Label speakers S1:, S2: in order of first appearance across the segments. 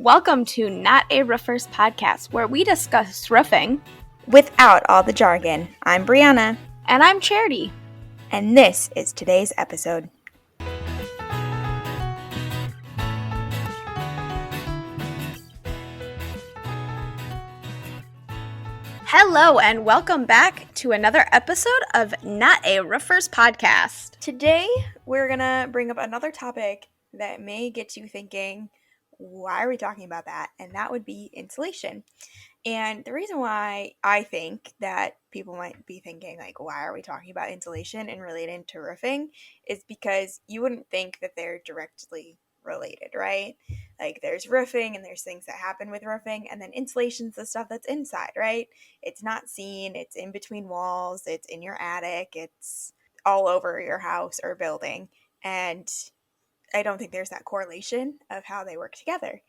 S1: Welcome to Not a Roofers podcast, where we discuss roofing
S2: without all the jargon. I'm Brianna.
S1: And I'm Charity.
S2: And this is today's episode.
S1: Hello, and welcome back to another episode of Not a Roofers podcast.
S2: Today, we're going to bring up another topic that may get you thinking, why are we talking about that? And that would be insulation. And the reason why I think that people might be thinking, like, why are we talking about insulation and related to roofing, is because you wouldn't think that they're directly related, right? Like, there's roofing and there's things that happen with roofing, and then insulation's the stuff that's inside, right? It's not seen, it's in between walls, it's in your attic, it's all over your house or building, and I don't think there's that correlation of how they work together.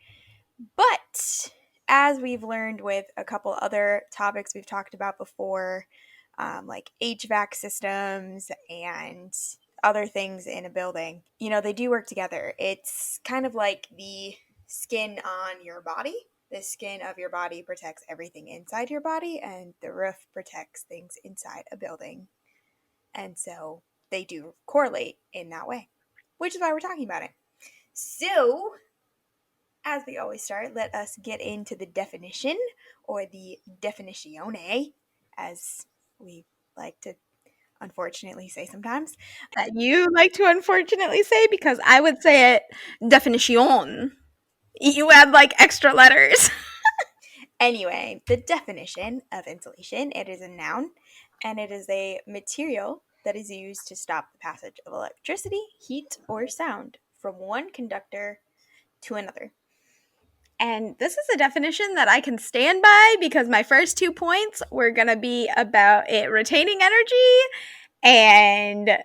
S2: But as we've learned with a couple other topics we've talked about before, like HVAC systems and other things in a building, they do work together. It's kind of like the skin on your body. The skin of your body protects everything inside your body, and the roof protects things inside a building. And so they do correlate in that way, which is why we're talking about it. So, as we always start, let us get into the definition, or the definitione, as we like to unfortunately say sometimes.
S1: That you like to unfortunately say, because I would say it definition. You add like extra letters.
S2: Anyway, the definition of insulation, it is a noun, and it is a material that is used to stop the passage of electricity, heat, or sound from one conductor to another.
S1: And this is a definition that I can stand by, because my first 2 points were going to be about it retaining energy and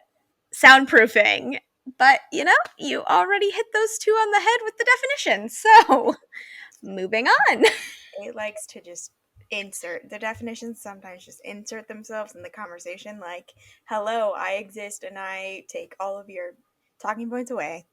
S1: soundproofing. But, you already hit those two on the head with the definition. So, moving on.
S2: It likes to just insert the definitions, sometimes just insert themselves in the conversation, like, hello, I exist and I take all of your talking points away.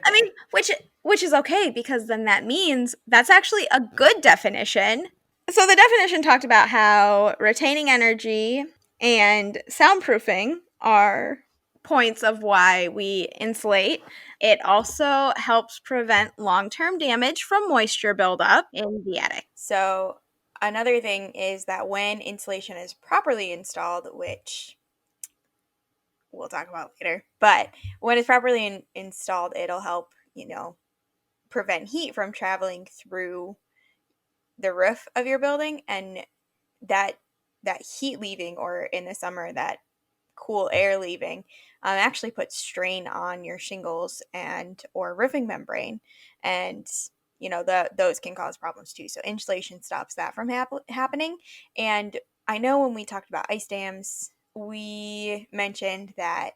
S1: I mean, which is okay, because then that means that's actually a good definition. So the definition talked about how retaining energy and soundproofing are points of why we insulate. It also helps prevent long-term damage from moisture buildup in the attic.
S2: So another thing is that when insulation is properly installed, which we'll talk about later, but when it's properly installed, it'll help, prevent heat from traveling through the roof of your building, and that heat leaving, or in the summer, that cool air leaving, actually puts strain on your shingles and or roofing membrane, and those can cause problems too. So insulation stops that from happening. And I know when we talked about ice dams, we mentioned that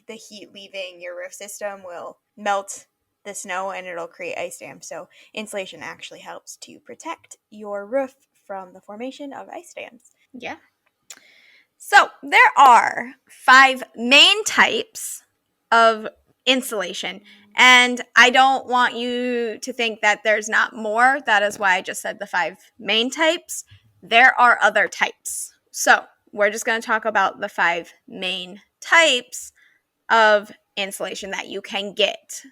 S2: the heat leaving your roof system will melt the snow and it'll create ice dams. So insulation actually helps to protect your roof from the formation of ice dams.
S1: Yeah. So there are 5 main types of insulation, and I don't want you to think that there's not more. That is why I just said the 5 main types. There are other types. So we're just going to talk about the 5 main types of insulation that you can get.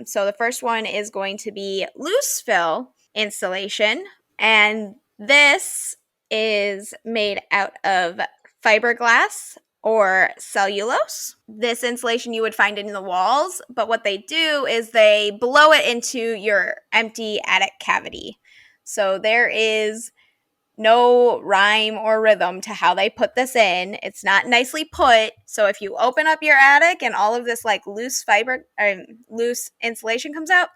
S1: So the first one is going to be loose fill insulation, and this is made out of fiberglass or cellulose. This insulation you would find in the walls, but what they do is they blow it into your empty attic cavity. So there is no rhyme or rhythm to how they put this in. It's not nicely put. So if you open up your attic and all of this like loose insulation comes out,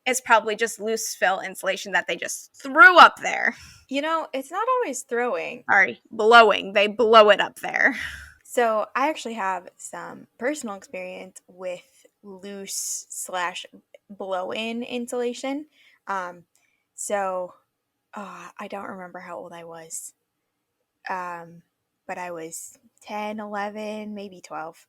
S1: it's probably just loose fill insulation that they just threw up there.
S2: It's not always throwing.
S1: Sorry, blowing. They blow it up there.
S2: So I actually have some personal experience with loose / blow-in insulation. I don't remember how old I was, but I was 10, 11, maybe 12,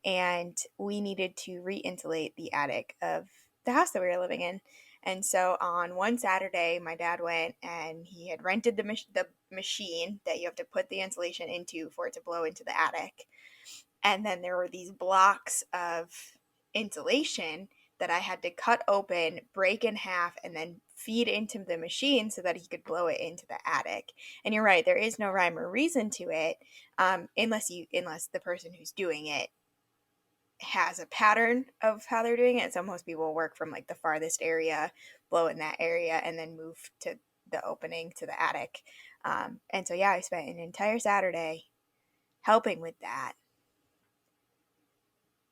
S2: and we needed to re-insulate the attic of the house that we were living in. And so on one Saturday, my dad went and he had rented the machine that you have to put the insulation into for it to blow into the attic. And then there were these blocks of insulation that I had to cut open, break in half, and then feed into the machine so that he could blow it into the attic. And you're right, there is no rhyme or reason to it, unless the person who's doing it has a pattern of how they're doing it. So most people work from like the farthest area, blow in that area, and then move to the opening to the attic. And so yeah, I spent an entire Saturday helping with that,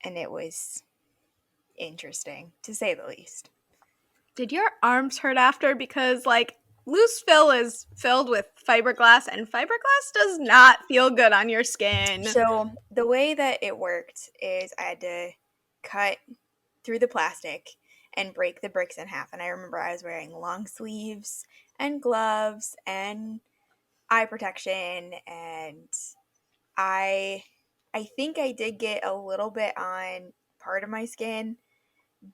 S2: and it was interesting to say the least.
S1: Did your arms hurt after? Because like loose fill is filled with fiberglass, and fiberglass does not feel good on your skin.
S2: So the way that it worked is I had to cut through the plastic and break the bricks in half. And I remember I was wearing long sleeves and gloves and eye protection, and I think I did get a little bit on part of my skin,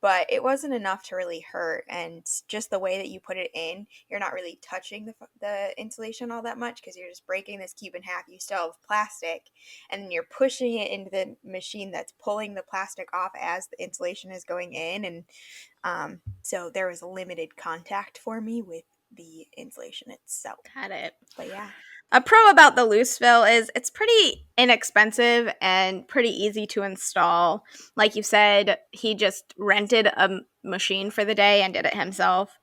S2: but it wasn't enough to really hurt. And just the way that you put it in, you're not really touching the insulation all that much because you're just breaking this cube in half. You still have plastic, and then you're pushing it into the machine that's pulling the plastic off as the insulation is going in. And so there was limited contact for me with the insulation itself.
S1: Got it.
S2: But yeah.
S1: A pro about the loose fill is it's pretty inexpensive and pretty easy to install. Like you said, he just rented a machine for the day and did it himself.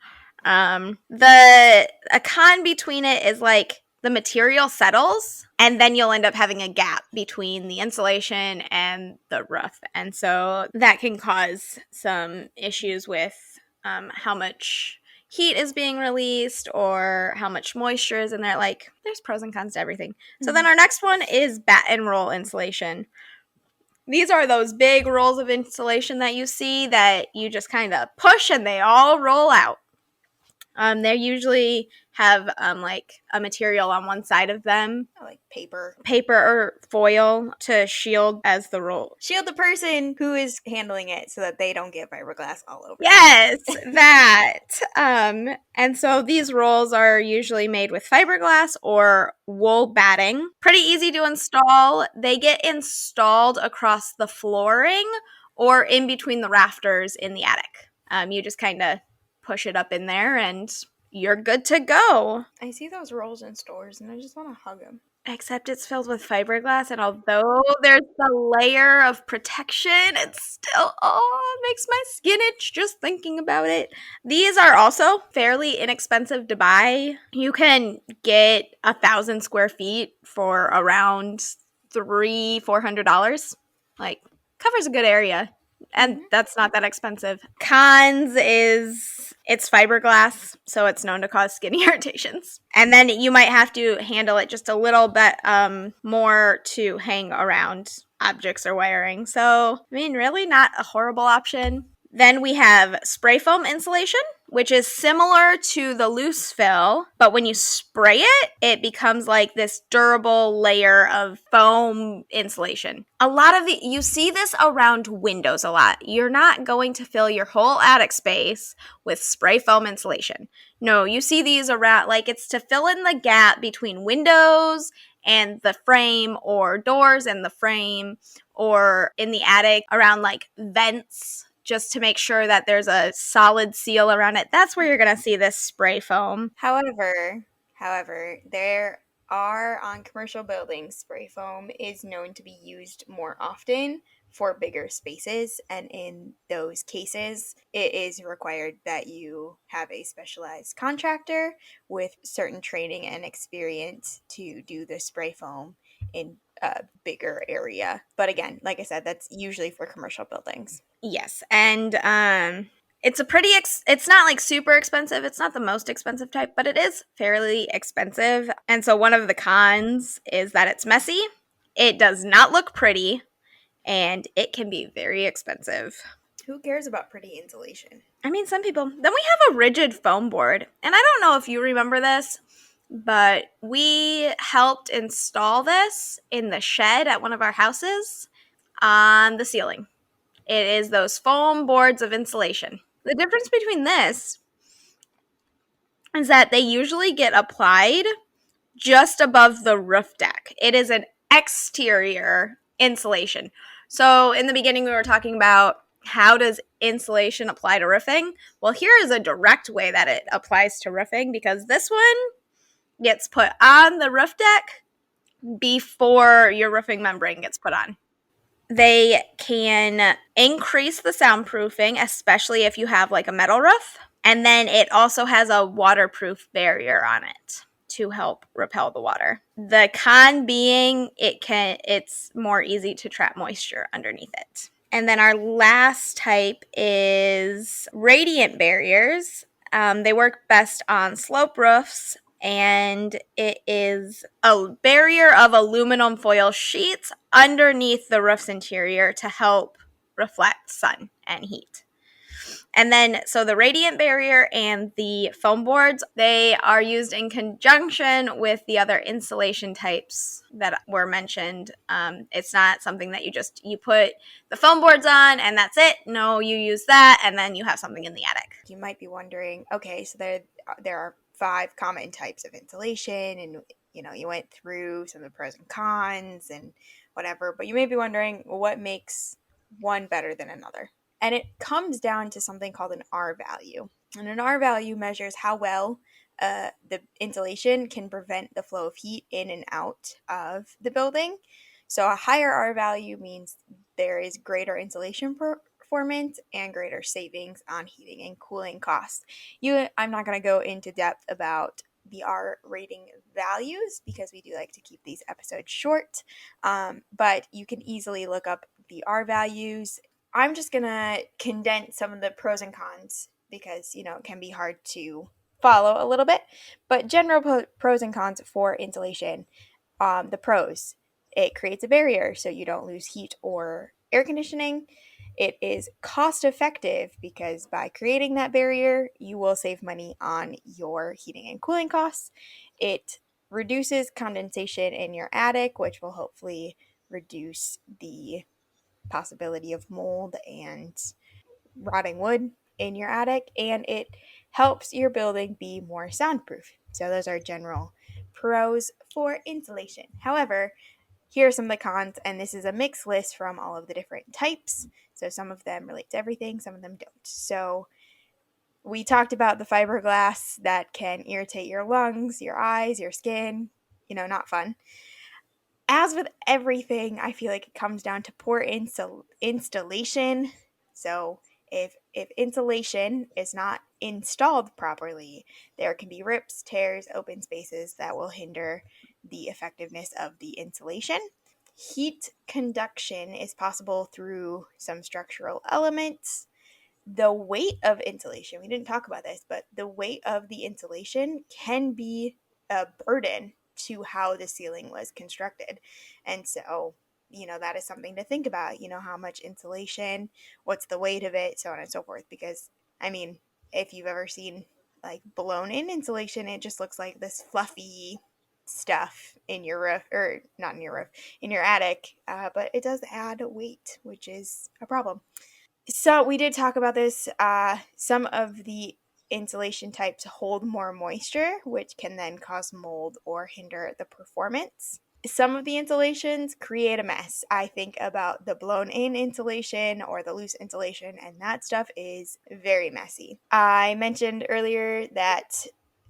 S1: A con between it is like the material settles, and then you'll end up having a gap between the insulation and the roof. And so that can cause some issues with how much heat is being released or how much moisture is in there. Like, there's pros and cons to everything. Mm-hmm. So then our next one is bat and roll insulation. These are those big rolls of insulation that you see that you just kind of push and they all roll out. They usually have like a material on one side of them,
S2: like paper
S1: or foil to shield as the roll.
S2: Shield the person who is handling it so that they don't get fiberglass all over.
S1: Yes, that. And so these rolls are usually made with fiberglass or wool batting. Pretty easy to install. They get installed across the flooring or in between the rafters in the attic. You just kind of push it up in there and you're good to go.
S2: I see those rolls in stores and I just want to hug them.
S1: Except it's filled with fiberglass, and although there's the layer of protection, it's still, it makes my skin itch just thinking about it. These are also fairly inexpensive to buy. You can get 1,000 square feet for around $300-$400. Like, covers a good area. And that's not that expensive. Cons is it's fiberglass, so it's known to cause skin irritations. And then you might have to handle it just a little bit more to hang around objects or wiring. So, I mean, really not a horrible option. Then we have spray foam insulation, which is similar to the loose fill, but when you spray it, it becomes like this durable layer of foam insulation. You see this around windows a lot. You're not going to fill your whole attic space with spray foam insulation. No, you see these around, like it's to fill in the gap between windows and the frame, or doors and the frame, or in the attic around like vents, just to make sure that there's a solid seal around it. That's where you're going to see this spray foam.
S2: However, there are on commercial buildings, spray foam is known to be used more often for bigger spaces, and in those cases, it is required that you have a specialized contractor with certain training and experience to do the spray foam in a bigger area. But again, like I said, that's usually for commercial buildings.
S1: Yes, and it's it's not like super expensive. It's not the most expensive type, but it is fairly expensive. And so one of the cons is that it's messy. It does not look pretty, and it can be very expensive.
S2: Who cares about pretty insulation?
S1: I mean, some people. Then we have a rigid foam board. And I don't know if you remember this, but we helped install this in the shed at one of our houses on the ceiling. It is those foam boards of insulation. The difference between this is that they usually get applied just above the roof deck. It is an exterior insulation. So in the beginning, we were talking about how does insulation apply to roofing? Well, here is a direct way that it applies to roofing, because this one gets put on the roof deck before your roofing membrane gets put on. They can increase the soundproofing, especially if you have like a metal roof. And then it also has a waterproof barrier on it to help repel the water. The con being it's more easy to trap moisture underneath it. And then our last type is radiant barriers. They work best on slope roofs, and it is a barrier of aluminum foil sheets underneath the roof's interior to help reflect sun and heat. And then, so the radiant barrier and the foam boards, they are used in conjunction with the other insulation types that were mentioned. It's not something that you put the foam boards on and that's it. No, you use that and then you have something in the attic.
S2: You might be wondering, okay, so there are 5 common types of insulation, and you went through some of the pros and cons and whatever, but you may be wondering, well, what makes one better than another? And it comes down to something called an R value. And an R value measures how well the insulation can prevent the flow of heat in and out of the building. So a higher R value means there is greater insulation performance and greater savings on heating and cooling costs. I'm not going to go into depth about the R rating values because we do like to keep these episodes short, but you can easily look up the R values. I'm just going to condense some of the pros and cons because, it can be hard to follow a little bit. But general pros and cons for insulation. The pros: it creates a barrier so you don't lose heat or air conditioning. It is cost effective because by creating that barrier, you will save money on your heating and cooling costs. It reduces condensation in your attic, which will hopefully reduce the possibility of mold and rotting wood in your attic, and it helps your building be more soundproof. So those are general pros for insulation. However, here are some of the cons, and this is a mixed list from all of the different types. So some of them relate to everything, some of them don't. So we talked about the fiberglass that can irritate your lungs, your eyes, your skin, not fun. As with everything, I feel like it comes down to poor installation. So if insulation is not installed properly, there can be rips, tears, open spaces that will hinder the effectiveness of the insulation. Heat conduction is possible through some structural elements. The weight of insulation, we didn't talk about this, but the weight of the insulation can be a burden to how the ceiling was constructed. And so, that is something to think about. How much insulation, what's the weight of it, so on and so forth. Because, if you've ever seen like blown in insulation, it just looks like this fluffy stuff in your roof, or not in your roof, in your attic. But it does add weight, which is a problem. So we did talk about this. Some of the insulation types hold more moisture, which can then cause mold or hinder the performance. Some of the insulations create a mess. I think about the blown in insulation or the loose insulation, and that stuff is very messy. I mentioned earlier that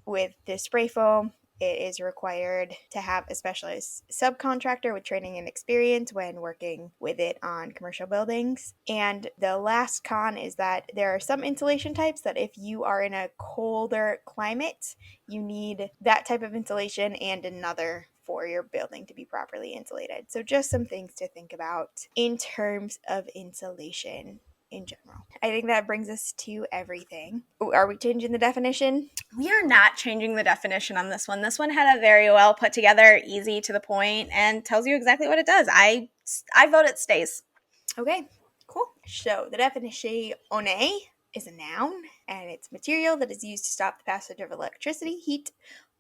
S2: with the spray foam, it is required to have a specialist subcontractor with training and experience when working with it on commercial buildings. And the last con is that there are some insulation types that if you are in a colder climate, you need that type of insulation and another for your building to be properly insulated. So just some things to think about in terms of insulation in general. I think that brings us to everything. Are we changing the definition?
S1: We are not changing the definition on this one. This one had a very well put together, easy to the point, and tells you exactly what it does. I vote it stays.
S2: Okay, cool. So the definition is a noun, and it's material that is used to stop the passage of electricity, heat,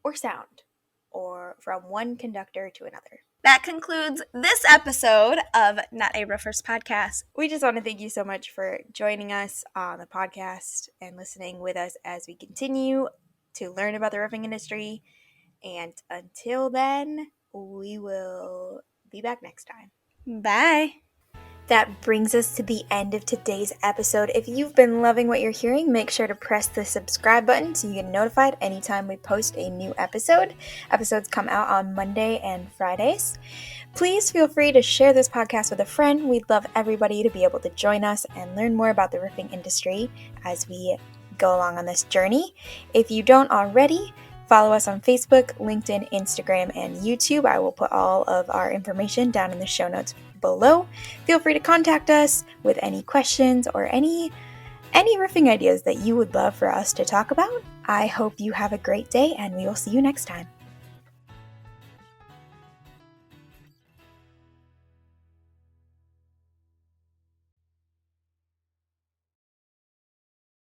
S2: or sound, or from one conductor to another.
S1: That concludes this episode of Not a Roofer's Podcast.
S2: We just want to thank you so much for joining us on the podcast and listening with us as we continue to learn about the roofing industry. And until then, we will be back next time.
S1: Bye.
S2: That brings us to the end of today's episode. If you've been loving what you're hearing, make sure to press the subscribe button so you get notified anytime we post a new episode. Episodes come out on Monday and Fridays. Please feel free to share this podcast with a friend. We'd love everybody to be able to join us and learn more about the roofing industry as we go along on this journey. If you don't already, follow us on Facebook, LinkedIn, Instagram, and YouTube. I will put all of our information down in the show notes below. Feel free to contact us with any questions or any roofing ideas that you would love for us to talk about. I hope you have a great day, and we will see you next time.